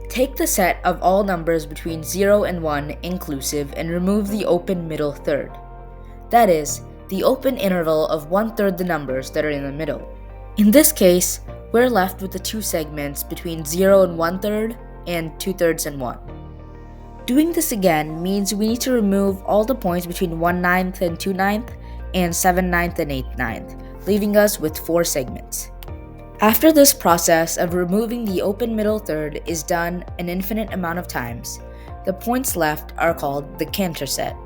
Take the set of all numbers between 0 and 1 inclusive and remove the open middle third. That is, the open interval of 1/3 the numbers that are in the middle. In this case, we're left with the two segments between 0 and 1/3 and 2/3 and 1. Doing this again means we need to remove all the points between 1/9 and 2/9 and 7/9 and 8/9, leaving us with 4 segments. After this process of removing the open middle third is done an infinite amount of times, the points left are called the Cantor set.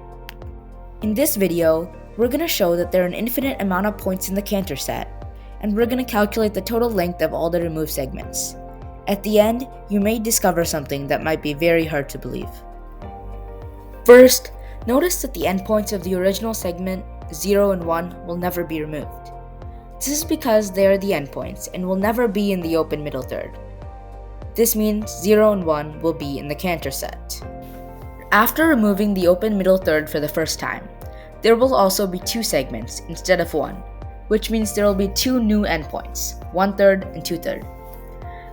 In this video, we're going to show that there are an infinite amount of points in the Cantor set, and we're going to calculate the total length of all the removed segments. At the end, you may discover something that might be very hard to believe. First, notice that the endpoints of the original segment, 0 and 1, will never be removed. This is because they are the endpoints and will never be in the open middle third. This means 0 and 1 will be in the Cantor set. After removing the open middle third for the first time, there will also be 2 segments instead of 1, which means there will be 2 new endpoints, 1/3 and 2/3.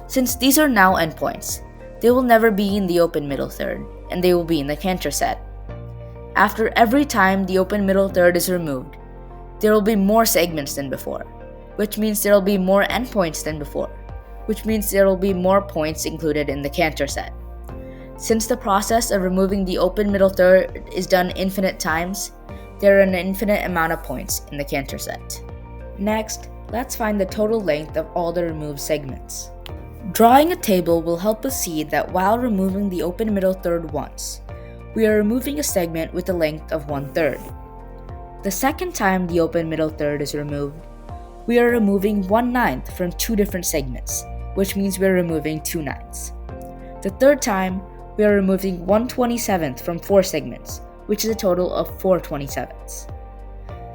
Since these are now endpoints, they will never be in the open middle third, and they will be in the Cantor set. After every time the open middle third is removed, there will be more segments than before, which means there will be more endpoints than before, which means there will be more points included in the Cantor set. Since the process of removing the open middle third is done infinite times, there are an infinite amount of points in the Cantor set. Next, let's find the total length of all the removed segments. Drawing a table will help us see that while removing the open middle third once, we are removing a segment with a length of 1/3. The second time the open middle third is removed, we are removing 1/9 from 2 different segments, which means we are removing 2 9ths. The third time, we are removing 1/27 from 4 segments, which is a total of 4 27ths.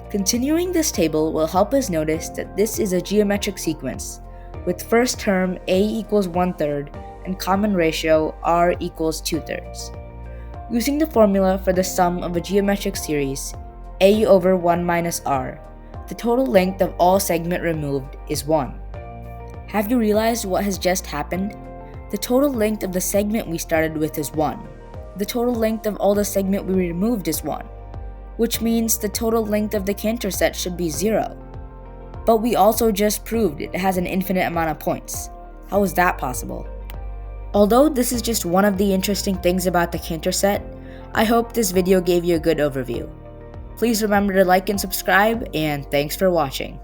Continuing this table will help us notice that this is a geometric sequence, with first term a equals 1/3 and common ratio r equals 2/3. Using the formula for the sum of a geometric series, a over 1 minus r, the total length of all segment removed is 1. Have you realized what has just happened? The total length of the segment we started with is 1. The total length of all the segment we removed is 1, which means the total length of the Cantor set should be 0. But we also just proved it has an infinite amount of points. How is that possible? Although this is just one of the interesting things about the Cantor set, I hope this video gave you a good overview. Please remember to like and subscribe, and thanks for watching.